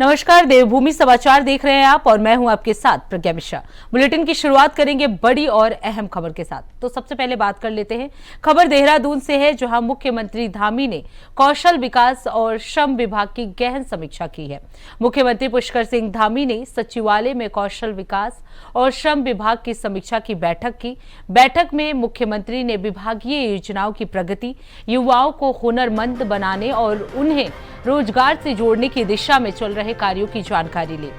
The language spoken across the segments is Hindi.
नमस्कार, देवभूमि समाचार देख रहे हैं आप और मैं हूं आपके साथ प्रज्ञा मिश्रा। बुलेटिन की शुरुआत करेंगे बड़ी और अहम खबर के साथ। तो सबसे पहले बात कर लेते हैं, खबर देहरादून से है, जहां मुख्यमंत्री धामी ने कौशल विकास और श्रम विभाग की गहन समीक्षा की है। मुख्यमंत्री पुष्कर सिंह धामी ने सचिवालय में कौशल विकास और श्रम विभाग की समीक्षा की बैठक की। बैठक में मुख्यमंत्री ने विभागीय योजनाओं की प्रगति, युवाओं को हुनरमंद बनाने और उन्हें रोजगार से जोड़ने की दिशा में चल रहे कार्यों की जानकारी ली।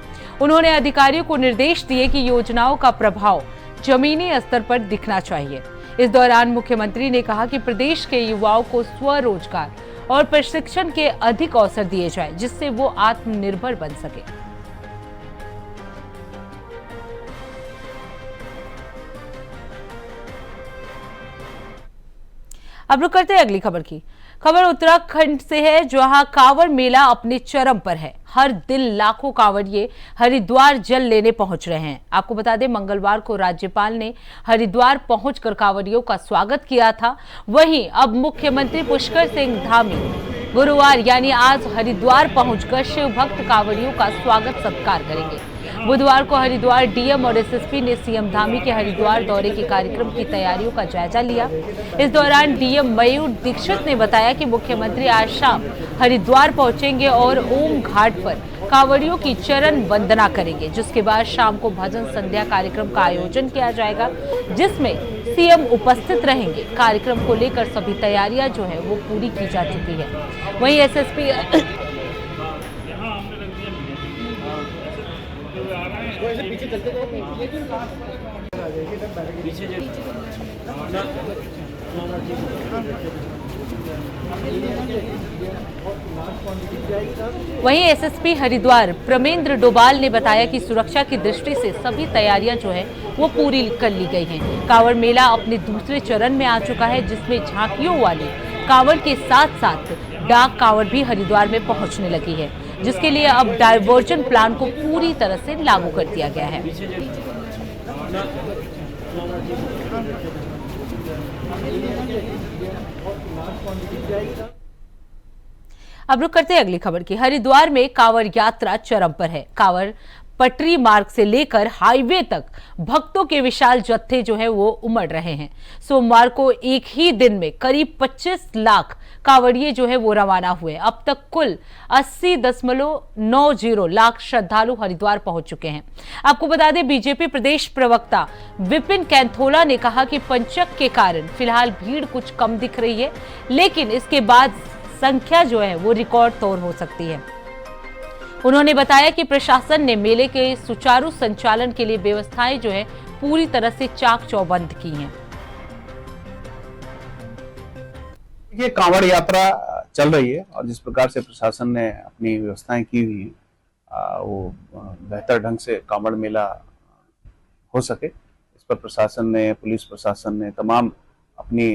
उन्होंने अधिकारियों को निर्देश दिए कि योजनाओं का प्रभाव जमीनी स्तर पर दिखना चाहिए। इस दौरान मुख्यमंत्री ने कहा कि प्रदेश के युवाओं को स्वरोजगार और प्रशिक्षण के अधिक अवसर दिए जाए, जिससे वो आत्मनिर्भर बन सके। अब रुक करते हैं अगली खबर की। खबर उत्तराखंड से है, जहां कांवड़ मेला अपने चरम पर है। हर दिन लाखों कांवड़िए हरिद्वार जल लेने पहुंच रहे हैं। आपको बता दें, मंगलवार को राज्यपाल ने हरिद्वार पहुंचकर कांवड़ियों का स्वागत किया था। वहीं अब मुख्यमंत्री पुष्कर सिंह धामी गुरुवार यानी आज हरिद्वार पहुंचकर शिव भक्त कांवड़ियों का स्वागत सत्कार करेंगे। बुधवार को हरिद्वार डीएम और एसएसपी ने सीएम धामी के हरिद्वार दौरे के कार्यक्रम की तैयारियों का जायजा लिया। इस दौरान डीएम मयूर दीक्षित ने बताया कि मुख्यमंत्री आज शाम हरिद्वार पहुंचेंगे और ओम घाट पर कांवड़ियों की चरण वंदना करेंगे, जिसके बाद शाम को भजन संध्या कार्यक्रम का आयोजन किया जाएगा, जिसमें सीएम उपस्थित रहेंगे। कार्यक्रम को लेकर सभी तैयारियां जो है वो पूरी की जा चुकी है। वहीं एसएसपी पीछे चलते वहीं एसएसपी हरिद्वार प्रमेंद्र डोभाल ने बताया कि सुरक्षा की दृष्टि से सभी तैयारियां जो है वो पूरी कर ली गई हैं। कांवड़ मेला अपने दूसरे चरण में आ चुका है, जिसमें झांकियों वाले कांवड़ के साथ साथ डाक कांवड़ भी हरिद्वार में पहुंचने लगी है, जिसके लिए अब डायवर्जन प्लान को पूरी तरह से लागू कर दिया गया है। अब रुक करते हैं अगली खबर की। हरिद्वार में कांवड़ यात्रा चरम पर है। कांवड़ पटरी मार्ग से लेकर हाईवे तक भक्तों के विशाल जत्थे जो है वो उमड़ रहे हैं। सोमवार को एक ही दिन में करीब 25 लाख कांवड़िए जो है वो रवाना हुए। अब तक कुल 80.90 लाख श्रद्धालु हरिद्वार पहुंच चुके हैं। आपको बता दें, बीजेपी प्रदेश प्रवक्ता विपिन कैंथोला ने कहा कि पंचक के कारण फिलहाल भीड़ कुछ कम दिख रही है, लेकिन इसके बाद संख्या जो है वो रिकॉर्ड तोड़ हो सकती है। उन्होंने बताया कि प्रशासन ने मेले के सुचारू संचालन के लिए व्यवस्थाएं जो है पूरी तरह से चाक चौबंद की हैं। ये कांवड़ यात्रा चल रही है और जिस प्रकार से प्रशासन ने अपनी व्यवस्थाएं की हुई है वो बेहतर ढंग से कांवड़ मेला हो सके, इस पर प्रशासन ने, पुलिस प्रशासन ने तमाम अपनी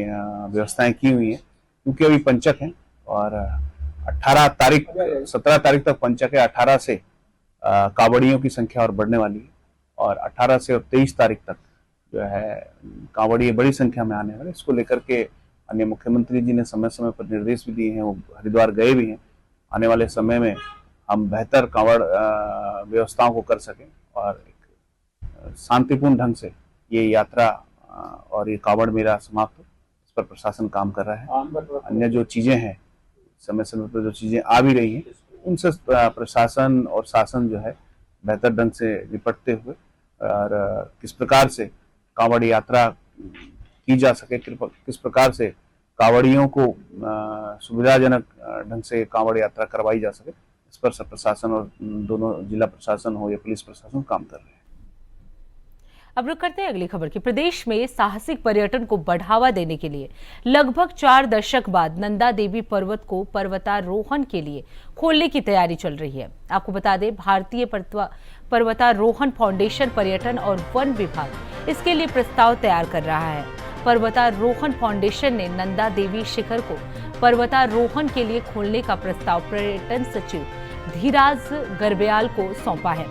व्यवस्थाएं की हुई हैं। क्योंकि अभी पंचक है और 17 तारीख तक पंचक है। 18 से कांवड़ियों की संख्या और बढ़ने वाली है और 18 से और 23 तारीख तक जो है कांवड़िए बड़ी संख्या में आने वाले। इसको लेकर के अन्य मुख्यमंत्री जी ने समय समय पर निर्देश भी दिए हैं, वो हरिद्वार गए भी हैं। आने वाले समय में हम बेहतर कांवड़ व्यवस्थाओं को कर सकें और एक शांतिपूर्ण ढंग से ये यात्रा और ये कांवड़ मेला समाप्त हो, इस पर प्रशासन काम कर रहा है। अन्य जो चीजें हैं, समय समय पर जो चीजें आ भी रही हैं, उनसे प्रशासन और शासन जो है बेहतर ढंग से निपटते हुए और किस प्रकार से कांवड़ यात्रा की जा सके, किस प्रकार से कांवड़ियों को सुविधाजनक ढंग से कांवड़ यात्रा करवाई जा सके, इस पर सब प्रशासन और दोनों जिला प्रशासन हो या पुलिस प्रशासन काम कर रहे हैं। अब रुक करते हैं अगली खबर की। प्रदेश में साहसिक पर्यटन को बढ़ावा देने के लिए लगभग 4 दशक बाद नंदा देवी पर्वत को पर्वतारोहण के लिए खोलने की तैयारी चल रही है। आपको बता दें, भारतीय पर्वतारोहण फाउंडेशन पर्यटन और वन विभाग इसके लिए प्रस्ताव तैयार कर रहा है। पर्वतारोहण फाउंडेशन ने नंदा देवी शिखर को पर्वतारोहण के लिए खोलने का प्रस्ताव पर्यटन सचिव धीराज गर्ब्याल को सौंपा है।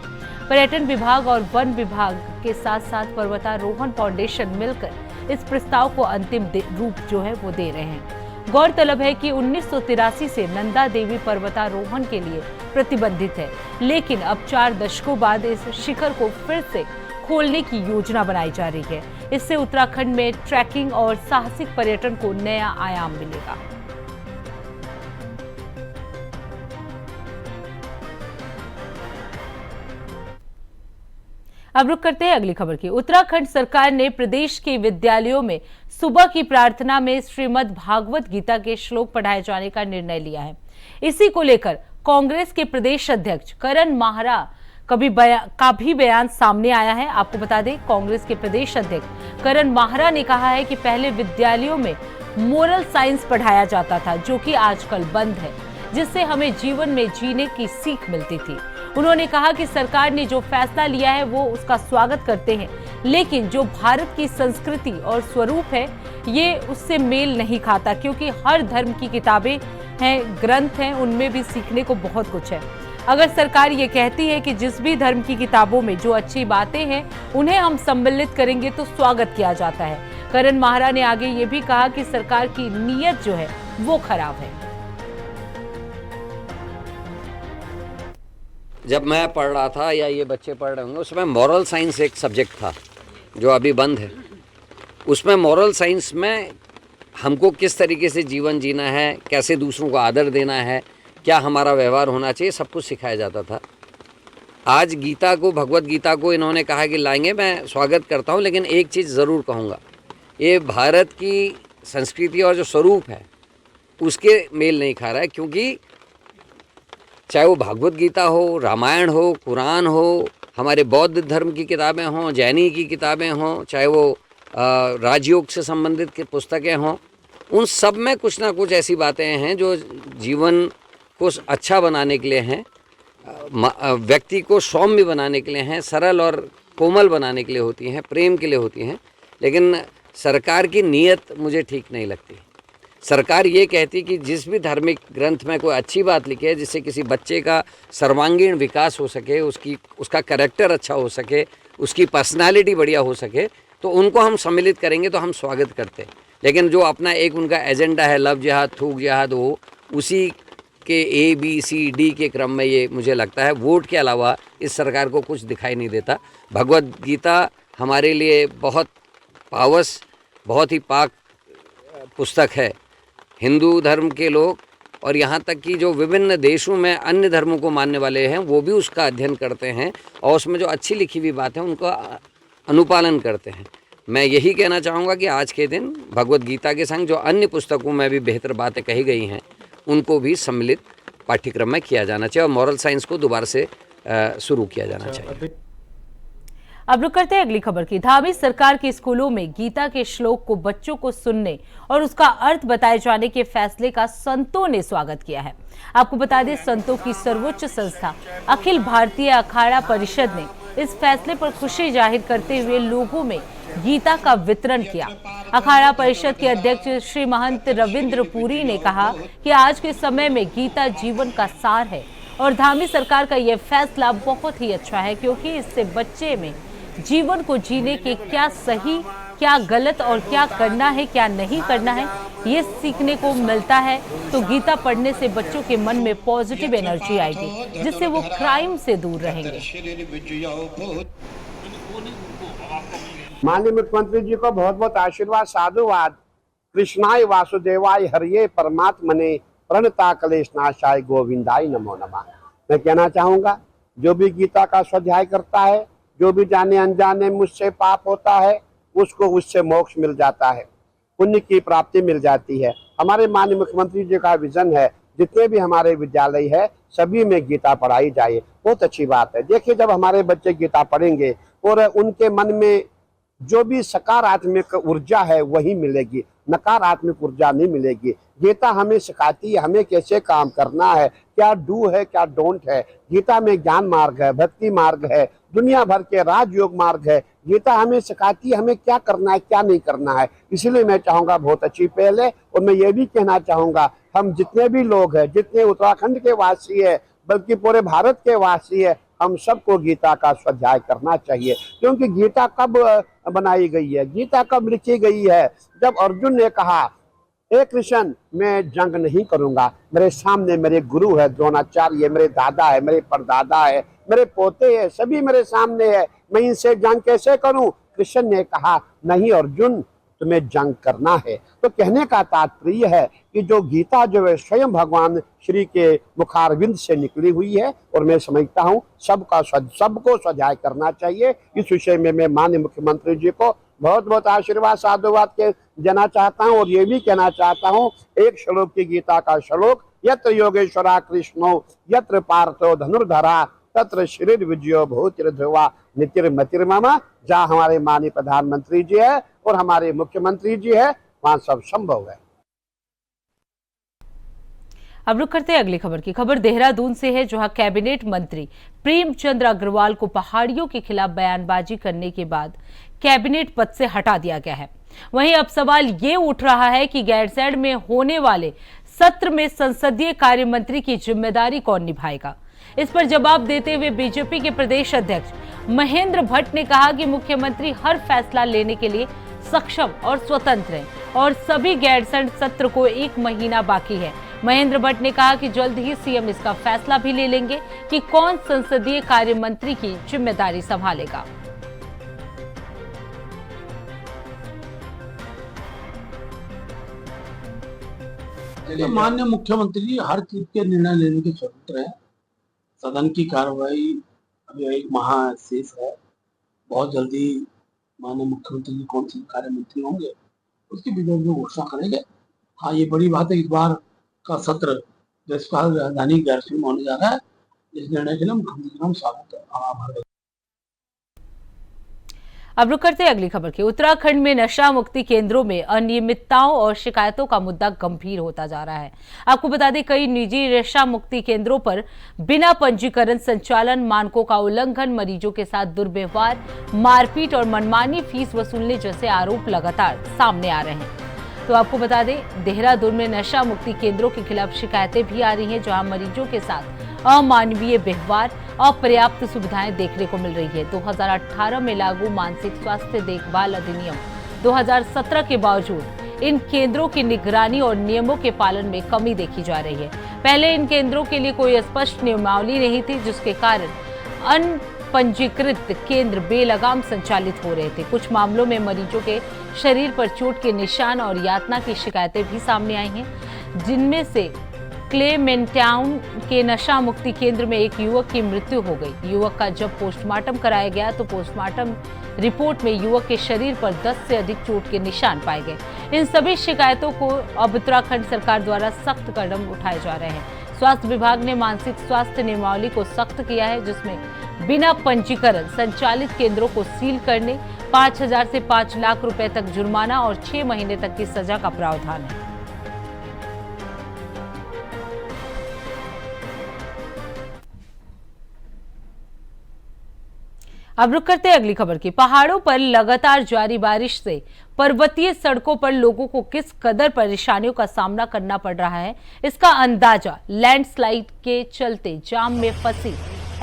पर्यटन विभाग और वन विभाग के साथ साथ पर्वतारोहण फाउंडेशन मिलकर इस प्रस्ताव को अंतिम रूप जो है वो दे रहे हैं। गौरतलब है कि 1983 से नंदा देवी पर्वतारोहण के लिए प्रतिबंधित है, लेकिन अब 4 दशकों बाद इस शिखर को फिर से खोलने की योजना बनाई जा रही है। इससे उत्तराखंड में ट्रैकिंग और साहसिक पर्यटन को नया आयाम मिलेगा। अब रुक करते हैं अगली खबर की। उत्तराखंड सरकार ने प्रदेश के विद्यालयों में सुबह की प्रार्थना में श्रीमद् भागवत गीता के श्लोक पढ़ाए जाने का निर्णय लिया है। इसी को लेकर कांग्रेस के प्रदेश अध्यक्ष करण माहरा का भी बयान सामने आया है। आपको बता दें, कांग्रेस के प्रदेश अध्यक्ष करण माहरा ने कहा है कि पहले विद्यालयों में मोरल साइंस पढ़ाया जाता था, जो कि आजकल बंद है, जिससे हमें जीवन में जीने की सीख मिलती थी। उन्होंने कहा कि सरकार ने जो फैसला लिया है वो उसका स्वागत करते हैं, लेकिन जो भारत की संस्कृति और स्वरूप है ये उससे मेल नहीं खाता, क्योंकि हर धर्म की किताबें हैं, ग्रंथ हैं, उनमें भी सीखने को बहुत कुछ है। अगर सरकार ये कहती है कि जिस भी धर्म की किताबों में जो अच्छी बातें हैं उन्हें हम सम्मिलित करेंगे तो स्वागत किया जाता है। करण माहरा ने आगे ये भी कहा कि सरकार की नीयत जो है वो खराब है। जब मैं पढ़ रहा था या ये बच्चे पढ़ रहे होंगे, उसमें मॉरल साइंस एक सब्जेक्ट था जो अभी बंद है। उसमें मॉरल साइंस में हमको किस तरीके से जीवन जीना है, कैसे दूसरों को आदर देना है, क्या हमारा व्यवहार होना चाहिए, सब कुछ सिखाया जाता था। आज गीता को, भगवत गीता को इन्होंने कहा कि लाएंगे, मैं स्वागत करता हूँ, लेकिन एक चीज़ ज़रूर कहूँगा, ये भारत की संस्कृति और जो स्वरूप है उसके मेल नहीं खा रहा है। क्योंकि चाहे वो भागवत गीता हो, रामायण हो, कुरान हो, हमारे बौद्ध धर्म की किताबें हों, जैनी की किताबें हों, चाहे वो राजयोग से संबंधित की पुस्तकें हों, उन सब में कुछ ना कुछ ऐसी बातें हैं जो जीवन को अच्छा बनाने के लिए हैं, व्यक्ति को सौम्य बनाने के लिए हैं, सरल और कोमल बनाने के लिए होती हैं, प्रेम के लिए होती हैं। लेकिन सरकार की नीयत मुझे ठीक नहीं लगती। सरकार ये कहती कि जिस भी धार्मिक ग्रंथ में कोई अच्छी बात लिखी है जिससे किसी बच्चे का सर्वांगीण विकास हो सके, उसका कैरेक्टर अच्छा हो सके, उसकी पर्सनालिटी बढ़िया हो सके, तो उनको हम सम्मिलित करेंगे तो हम स्वागत करते हैं। लेकिन जो अपना एक उनका एजेंडा है, लव जिहाद, थूक जिहाद, हो उसी के ABCD के क्रम में ये मुझे लगता है वोट के अलावा इस सरकार को कुछ दिखाई नहीं देता। भगवत गीता हमारे लिए बहुत पावस, बहुत ही पाक पुस्तक है। हिंदू धर्म के लोग और यहाँ तक कि जो विभिन्न देशों में अन्य धर्मों को मानने वाले हैं वो भी उसका अध्ययन करते हैं और उसमें जो अच्छी लिखी हुई बात है उनका अनुपालन करते हैं। मैं यही कहना चाहूँगा कि आज के दिन भगवत गीता के संग जो अन्य पुस्तकों में भी बेहतर बातें कही गई हैं उनको भी सम्मिलित पाठ्यक्रम में किया जाना चाहिए और मॉरल साइंस को दोबारा से शुरू किया जाना चाहिए। अब रुक करते हैं अगली खबर की। धामी सरकार के स्कूलों में गीता के श्लोक को बच्चों को सुनने और उसका अर्थ बताए जाने के फैसले का संतों ने स्वागत किया है। आपको बता दें, संतों की सर्वोच्च संस्था अखिल भारतीय अखाड़ा परिषद ने इस फैसले पर खुशी जाहिर करते हुए लोगों में गीता का वितरण किया। अखाड़ा परिषद के अध्यक्ष श्री महंत रविंद्र पुरी ने कहा कि आज के समय में गीता जीवन का सार है और धामी सरकार का यह फैसला बहुत ही अच्छा है, क्योंकि इससे बच्चे में जीवन को जीने के क्या सही, क्या गलत और क्या करना है, क्या नहीं करना है, ये सीखने को मिलता है। तो गीता पढ़ने से बच्चों के मन में पॉजिटिव एनर्जी आएगी, जिससे वो क्राइम से दूर रहेंगे। माननीय मुख्यमंत्री जी को बहुत बहुत आशीर्वाद, साधुवाद। कृष्णाय वासुदेवाय हरिये परमात्मने प्रणता क्लेश नाशाय गोविंदाय नमो नमः। मैं कहना चाहूंगा, जो भी गीता का स्वाध्याय करता है, जो भी जाने अनजाने मुझसे पाप होता है, उसको उससे मोक्ष मिल जाता है, पुण्य की प्राप्ति मिल जाती है। हमारे माननीय मुख्यमंत्री जी का विजन है, जितने भी हमारे विद्यालय है सभी में गीता पढ़ाई जाए। बहुत अच्छी बात है। देखिए, जब हमारे बच्चे गीता पढ़ेंगे और उनके मन में जो भी सकारात्मक ऊर्जा है वही मिलेगी, नकारात्मक ऊर्जा नहीं मिलेगी। गीता हमें सिखाती है हमें कैसे काम करना है, क्या डू है क्या डोंट है। गीता में ज्ञान मार्ग है, भक्ति मार्ग है, दुनिया भर के राजयोग मार्ग है। गीता हमें सिखाती है हमें क्या करना है क्या नहीं करना है। इसलिए मैं चाहूँगा बहुत अच्छी पहल है। और मैं ये भी कहना चाहूँगा, हम जितने भी लोग हैं, जितने उत्तराखंड के वासी है, बल्कि पूरे भारत के वासी है, हम सबको गीता का स्वाध्याय करना चाहिए। क्योंकि गीता कब बनाई गई है, गीता कब लिखी गई है? जब अर्जुन ने कहा, हे कृष्ण, मैं जंग नहीं करूंगा, मेरे सामने मेरे गुरु है द्रोणाचार्य, मेरे दादा है, मेरे परदादा है, मेरे पोते है, सभी मेरे सामने है, मैं इनसे जंग कैसे करूं? कृष्ण ने कहा, नहीं अर्जुन, तुम्हें जंग करना है। तो कहने का तात्पर्य है कि जो गीता जो है स्वयं भगवान श्री के मुखारविंद से निकली हुई है, और मैं समझता हूँ सबको स्वाध्याय करना चाहिए। इस विषय में मैं माननीय मुख्यमंत्री जी को बहुत बहुत आशीर्वाद साधुवाद के देना चाहता हूँ। और ये भी कहना चाहता हूँ, एक श्लोक की गीता का श्लोक, यत्र योगेश्वरा कृष्णो यत्र पार्थो धनुर्धरा तत्र शरीर विजयो भूतिर्ध्रुवा नितिर्मतिर्ममा। जहाँ हमारे माननीय प्रधानमंत्री जी है और हमारे मुख्यमंत्री जी है, वहाँ सब संभव है। अब रुक करते हैं अगली खबर की। खबर देहरादून से है, जहां कैबिनेट मंत्री प्रेमचंद अग्रवाल को पहाड़ियों के खिलाफ बयानबाजी करने के बाद कैबिनेट पद से हटा दिया गया है। वहीं अब सवाल ये उठ रहा है कि गैरसैंण में होने वाले सत्र में संसदीय कार्य मंत्री की जिम्मेदारी कौन निभाएगा। इस पर जवाब देते हुए बीजेपी के प्रदेश अध्यक्ष महेंद्र भट्ट ने कहा कि मुख्यमंत्री हर फैसला लेने के लिए सक्षम और स्वतंत्र हैं और सभी गैरसैंण सत्र को 1 महीना बाकी है। महेंद्र भट्ट ने कहा कि जल्द ही सीएम इसका फैसला भी ले लेंगे कि कौन संसदीय कार्य मंत्री की जिम्मेदारी संभालेगा। माननीय मुख्यमंत्री जी हर चीज के निर्णय लेने के स्वतंत्र हैं। सदन की कार्रवाई अभी 1 माह शेष है। बहुत जल्दी माननीय मुख्यमंत्री जी कौन से कार्य मंत्री होंगे उसकी विरोध में घोषणा करेंगे। हाँ, ये बड़ी बात है, इस बार का सत्र देश का राजधानी गैरसैंण में होने जा रहा है। इस निर्णय के लिए मुख्यमंत्री का स्वागत है। अब रुक करते हैं अगली खबर की। उत्तराखंड में नशा मुक्ति केंद्रों में अनियमितताओं और शिकायतों का मुद्दा गंभीर होता जा रहा है। आपको बता दें, कई निजी नशा मुक्ति केंद्रों पर बिना पंजीकरण संचालन, मानकों का उल्लंघन, मरीजों के साथ दुर्व्यवहार, मारपीट और मनमानी फीस वसूलने जैसे आरोप लगातार सामने आ रहे हैं। तो आपको बता दें, देहरादून में नशा मुक्ति केंद्रों के खिलाफ शिकायतें भी आ रही हैं, जहां मरीजों के साथ अमानवीय व्यवहार, अपर्याप्त सुविधाएं देखने को मिल रही है। 2018 में लागू मानसिक स्वास्थ्य देखभाल अधिनियम 2017 के बावजूद इन केंद्रों की निगरानी और नियमों के पालन में कमी देखी जा रही है। पहले इन केंद्रों के लिए कोई स्पष्ट नियमावली नहीं थी, जिसके कारण अनपंजीकृत केंद्र बेलगाम संचालित हो रहे थे। कुछ मामलों में मरीजों के शरीर पर चोट के निशान और यातना की शिकायतें भी सामने आई हैं, जिनमें से क्लेमेंटाउन के नशा मुक्ति केंद्र में एक युवक की मृत्यु हो गई। युवक का जब पोस्टमार्टम कराया गया तो पोस्टमार्टम रिपोर्ट में युवक के शरीर पर 10 से अधिक चोट के निशान पाए गए। इन सभी शिकायतों को अब उत्तराखंड सरकार द्वारा सख्त कदम उठाए जा रहे हैं। स्वास्थ्य विभाग ने मानसिक स्वास्थ्य नियमावली को सख्त किया है, जिसमें बिना पंजीकरण संचालित केंद्रों को सील करने, 5,000 से 5 लाख रुपए तक जुर्माना और 6 महीने तक की सजा का प्रावधान है। अब रुक करते हैं अगली खबर की। पहाड़ों पर लगातार जारी बारिश से पर्वतीय सड़कों पर लोगों को किस कदर परेशानियों का सामना करना पड़ रहा है, इसका अंदाजा लैंडस्लाइड के चलते जाम में फंसी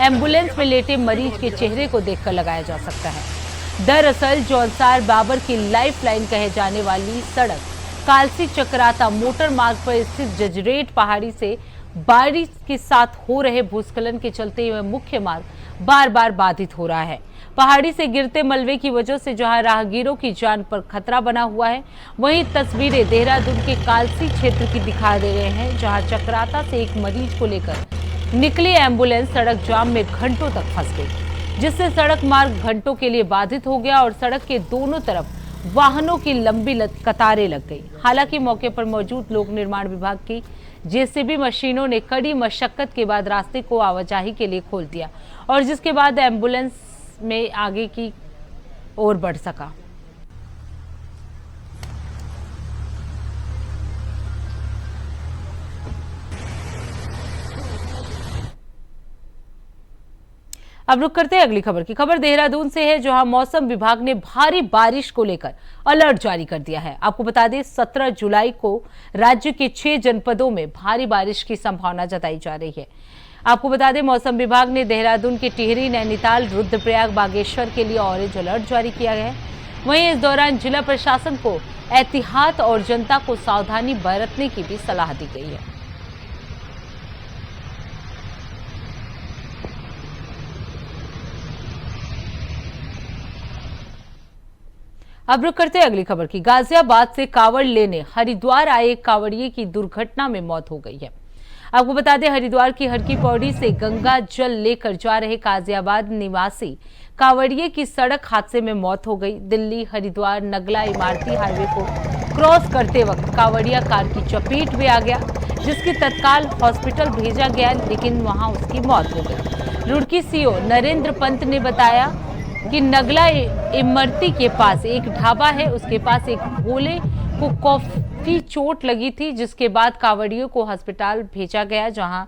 एम्बुलेंस में लेटे मरीज के चेहरे को देखकर लगाया जा सकता है। दरअसल जौनसार बाबर की लाइफलाइन कहे जाने वाली सड़क कालसी चक्राता मोटर मार्ग पर स्थित जजरेट पहाड़ी से बारिश के साथ हो रहे भूस्खलन के चलते यह मुख्य मार्ग बार बार बाधित हो रहा है। पहाड़ी से गिरते मलबे की वजह से जहां राहगीरों की जान पर खतरा बना हुआ है, वहीं तस्वीरें देहरादून के कालसी क्षेत्र की दिखा दे रहे हैं, जहां चक्राता से एक मरीज को लेकर निकली एम्बुलेंस सड़क जाम में घंटों तक फंस गई, जिससे सड़क मार्ग घंटों के लिए बाधित हो गया और सड़क के दोनों तरफ वाहनों की लंबी कतारें लग गई। हालांकि मौके पर मौजूद लोक निर्माण विभाग की जेसीबी मशीनों ने कड़ी मशक्कत के बाद रास्ते को आवाजाही के लिए खोल दिया और जिसके बाद एम्बुलेंस में आगे की ओर बढ़ सका। अब रुक करते हैं अगली खबर की। खबर देहरादून से है, जहां मौसम विभाग ने भारी बारिश को लेकर अलर्ट जारी कर दिया है। आपको बता दें 17 जुलाई को राज्य के 6 जनपदों में भारी बारिश की संभावना जताई जा रही है। आपको बता दें मौसम विभाग ने देहरादून के टिहरी, नैनीताल, रुद्रप्रयाग, बागेश्वर के लिए ऑरेंज अलर्ट जारी किया गया है। वहीं इस दौरान जिला प्रशासन को एहतियात और जनता को सावधानी बरतने की भी सलाह दी गई है। अब रुक करते हैं अगली खबर की। गाजियाबाद से कावड़ लेने हरिद्वार आए एक कावड़िए की दुर्घटना में मौत हो गई है। आपको बता दें हरिद्वार की हरकी पौड़ी से गंगा जल लेकर जा रहे गाजियाबाद निवासी कावड़िए की सड़क हादसे में मौत हो गई। दिल्ली हरिद्वार नगला इमारती हाईवे को क्रॉस करते वक्त कावड़िया कार की चपेट में आ गया, जिसकी तत्काल हॉस्पिटल भेजा गया, लेकिन वहां उसकी मौत हो गई। रुड़की सीओ नरेंद्र पंत ने बताया कि नगला इमरती के पास एक ढाबा है, उसके पास एक भोले को काफी चोट लगी थी, जिसके बाद कावड़ियों को अस्पताल भेजा गया, जहां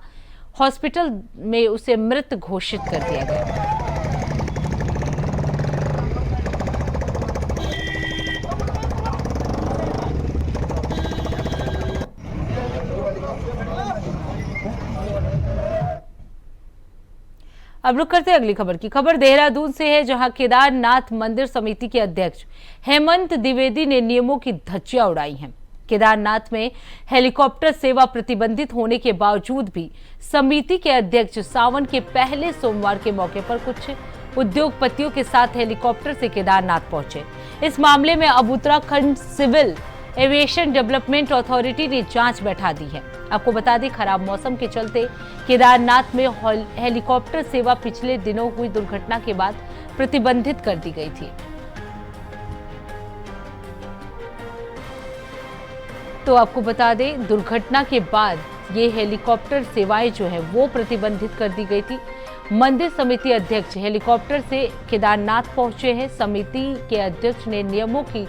हॉस्पिटल में उसे मृत घोषित कर दिया गया। अब रुक करते हैं अगली खबर की। खबर देहरादून से है, जहां केदारनाथ मंदिर समिति के अध्यक्ष हेमंत द्विवेदी ने नियमों की धज्जियां उड़ाई हैं। केदारनाथ में हेलीकॉप्टर सेवा प्रतिबंधित होने के बावजूद भी समिति के अध्यक्ष सावन के पहले सोमवार के मौके पर कुछ उद्योगपतियों के साथ हेलीकॉप्टर से केदारनाथ पहुंचे। इस मामले में अब Uttarakhand civil aviation development authority ने जांच बैठा दी है। आपको बता दें खराब मौसम के चलते केदारनाथ में हेलीकॉप्टर सेवा पिछले दिनों हुई दुर्घटना के बाद प्रतिबंधित कर दी गई थी। तो आपको बता दें दुर्घटना के बाद ये हेलीकॉप्टर सेवाएं जो है वो प्रतिबंधित कर दी गई थी। मंदिर समिति अध्यक्ष हेलीकॉप्टर से केदारनाथ पहुंचे हैं। समिति के अध्यक्ष ने नियमों की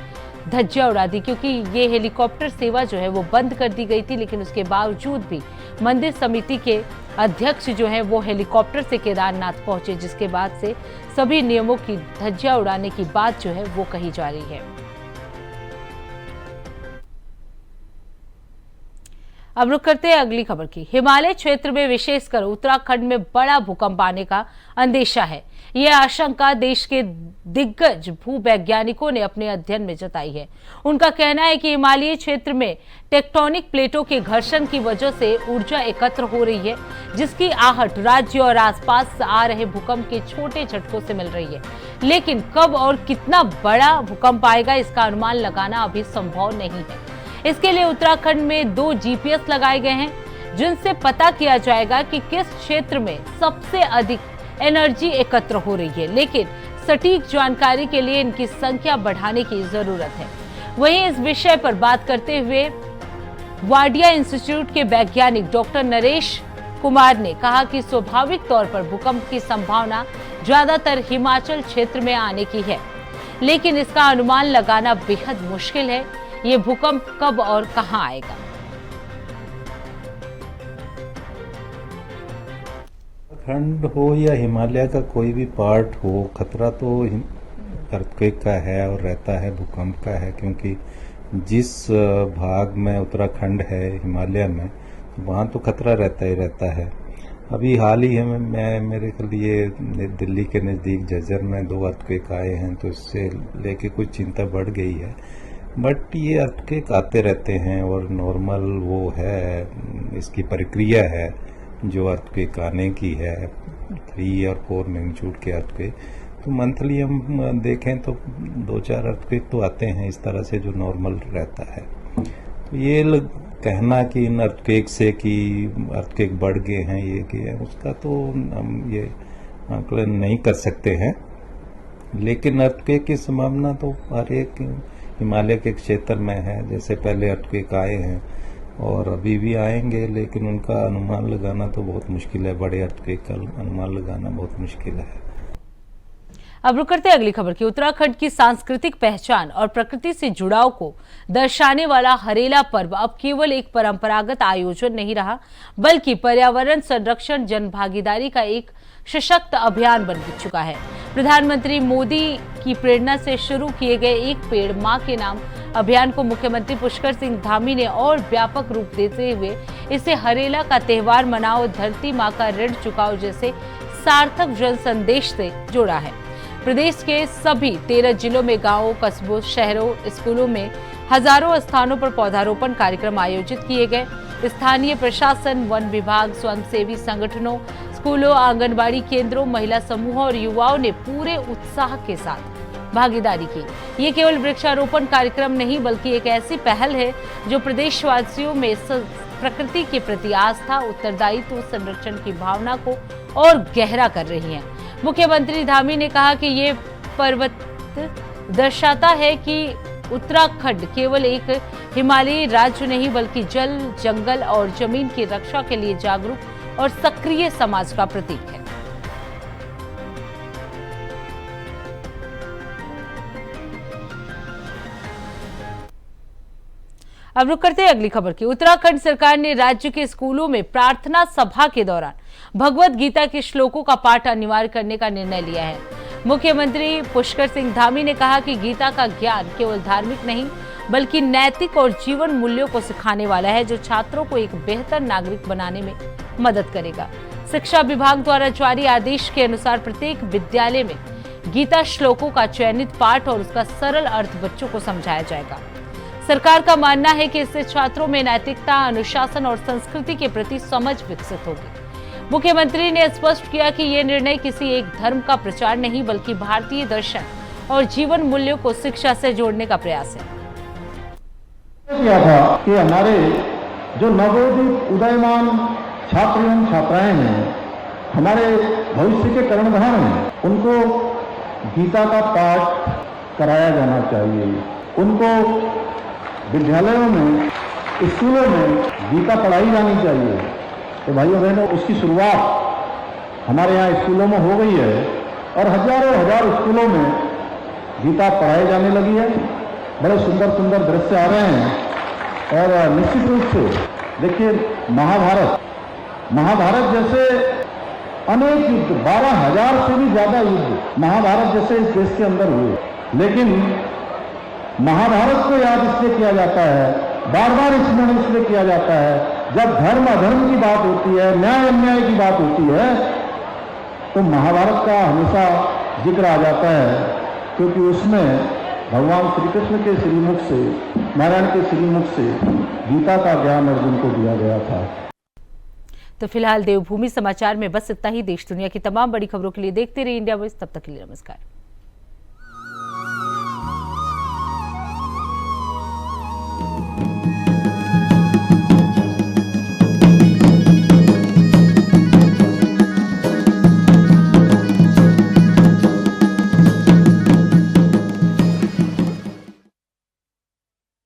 धज्जियां उड़ा दी, क्योंकि ये हेलीकॉप्टर सेवा जो है वो बंद कर दी गई थी, लेकिन उसके बावजूद भी मंदिर समिति के अध्यक्ष जो है वो हेलीकॉप्टर से केदारनाथ पहुंचे, जिसके बाद से सभी नियमों की धज्जियां उड़ाने की बात जो है वो कही जा रही है। अब रुक करते हैं अगली खबर की। हिमालय क्षेत्र में विशेषकर उत्तराखंड में बड़ा भूकंप आने का अंदेशा है। यह आशंका देश के दिग्गज भूवैज्ञानिकों ने अपने अध्ययन में जताई है। उनका कहना है कि हिमालयी क्षेत्र में टेक्टोनिक प्लेटों के घर्षण की वजह से ऊर्जा एकत्र हो रही है, जिसकी आहट राज्य और आसपास आ रहे भूकंप के छोटे झटकों से मिल रही है। लेकिन कब और कितना बड़ा भूकंप आएगा, इसका अनुमान लगाना अभी संभव नहीं है। इसके लिए उत्तराखंड में 2 GPS लगाए गए हैं, जिनसे पता किया जाएगा कि किस क्षेत्र में सबसे अधिक एनर्जी एकत्र हो रही है, लेकिन सटीक जानकारी के लिए इनकी संख्या बढ़ाने की जरूरत है। वहीं इस विषय पर बात करते हुए वाडिया इंस्टीट्यूट के वैज्ञानिक डॉक्टर नरेश कुमार ने कहा कि स्वाभाविक तौर पर भूकंप की संभावना ज्यादातर हिमाचल क्षेत्र में आने की है, लेकिन इसका अनुमान लगाना बेहद मुश्किल है। ये भूकंप कब और कहां आएगा? खंड हो या हिमालय का कोई भी पार्ट हो, खतरा तो अर्थक्वेक का है और रहता है, भूकंप का है, क्योंकि जिस भाग में उत्तराखंड है हिमालय में, वहाँ तो खतरा रहता ही रहता है। अभी हाल ही में मेरे लिए दिल्ली के नज़दीक झज्जर में 2 अर्थक्वेक आए हैं, तो इससे लेके कुछ चिंता बढ़ गई है। बट ये अर्थक्वेक आते रहते हैं और नॉर्मल वो है, इसकी प्रक्रिया है जो अर्थक्वेक आने की है, 3 और 4 मैग्नीट्यूड के अर्थक्वेक। तो मंथली हम देखें तो 2-4 अर्थक्वेक तो आते हैं इस तरह से, जो नॉर्मल रहता है। तो ये कहना कि इन अर्थक्वेक से कि अर्थक्वेक बढ़ गए हैं, ये कि है, उसका तो हम ये आकलन नहीं कर सकते हैं। लेकिन अर्थक्वेक की संभावना तो हर एक हिमालय के क्षेत्र में है। जैसे पहले अर्थक्वेक आए हैं और अभी भी आएंगे, लेकिन उनका अनुमान लगाना तो बहुत मुश्किल है। बड़े अर्थक्वेक का अनुमान लगाना बहुत मुश्किल है। अब रुक करते हैं अगली खबर की। उत्तराखंड की सांस्कृतिक पहचान और प्रकृति से जुड़ाव को दर्शाने वाला हरेला पर्व अब केवल एक परंपरागत आयोजन नहीं रहा, बल्कि पर्यावरण संरक्षण जनभागीदारी का एक सशक्त अभियान बन चुका है। प्रधानमंत्री मोदी की प्रेरणा से शुरू किए गए एक पेड़ मां के नाम अभियान को मुख्यमंत्री पुष्कर सिंह धामी ने और व्यापक रूप देते हुए इसे हरेला का त्योहार मनाओ, धरती मां का ऋण चुकाओ जैसे सार्थक जन संदेश से जोड़ा है। प्रदेश के सभी 13 जिलों में गांवों, कस्बों, शहरों, स्कूलों में हजारों स्थानों पर पौधारोपण कार्यक्रम आयोजित किए गए। स्थानीय प्रशासन, वन विभाग, स्वयंसेवी संगठनों, स्कूलों, आंगनबाड़ी केंद्रों, महिला समूहों और युवाओं ने पूरे उत्साह के साथ भागीदारी की। ये केवल वृक्षारोपण कार्यक्रम नहीं, बल्कि एक ऐसी पहल है जो प्रदेशवासियों में प्रकृति के प्रति आस्था, उत्तरदायित्व, संरक्षण की भावना को और गहरा कर रही है। मुख्यमंत्री धामी ने कहा कि ये पर्वत दर्शाता है कि उत्तराखंड केवल एक हिमालयी राज्य नहीं, बल्कि जल, जंगल और जमीन की रक्षा के लिए जागरूक और सक्रिय समाज का प्रतीक है। अब रुक करते हैं अगली खबर की। उत्तराखंड सरकार ने राज्य के स्कूलों में प्रार्थना सभा के दौरान भगवत गीता के श्लोकों का पाठ अनिवार्य करने का निर्णय लिया है। मुख्यमंत्री पुष्कर सिंह धामी ने कहा कि गीता का ज्ञान केवल धार्मिक नहीं, बल्कि नैतिक और जीवन मूल्यों को सिखाने वाला है, जो छात्रों को एक बेहतर नागरिक बनाने में मदद करेगा। शिक्षा विभाग द्वारा जारी आदेश के अनुसार प्रत्येक विद्यालय में गीता श्लोकों का चयनित पाठ और उसका सरल अर्थ बच्चों को समझाया जाएगा। सरकार का मानना है कि इससे छात्रों में नैतिकता, अनुशासन और संस्कृति के प्रति समझ विकसित होगी। मुख्यमंत्री ने स्पष्ट किया कि यह निर्णय किसी एक धर्म का प्रचार नहीं, बल्कि भारतीय दर्शन और जीवन मूल्यों को शिक्षा से जोड़ने का प्रयास है। किया था कि हमारे जो नवोदित उदयमान छात्र एवं छात्राएं हैं, हमारे भविष्य के कर्णधार हैं, उनको गीता का पाठ कराया जाना चाहिए। उनको विद्यालयों में, स्कूलों में गीता पढ़ाई जानी चाहिए। तो भाइयों बहनों, उसकी शुरुआत हमारे यहाँ स्कूलों में हो गई है और हजारों हजार स्कूलों में गीता पढ़ाई जाने लगी है। बड़े सुंदर सुंदर दृश्य आ रहे हैं और निश्चित रूप से देखिए, महाभारत जैसे अनेक युद्ध, 12,000 से भी ज्यादा युद्ध महाभारत जैसे इस देश के अंदर हुए, लेकिन महाभारत को याद इसलिए किया जाता है, बार बार स्मरण इसलिए किया जाता है, जब धर्म अधर्म की बात होती है, न्याय अन्याय की बात होती है, तो महाभारत का हमेशा जिक्र आ जाता है, क्योंकि उसमें भगवान श्री कृष्ण के श्रीमुख से, नारायण के श्रीमुख से गीता का ज्ञान अर्जुन को दिया गया था। तो फिलहाल देवभूमि समाचार में बस इतना ही। देश दुनिया की तमाम बड़ी खबरों के लिए देखते रहिए इंडिया वॉइस। तब तक के लिए नमस्कार।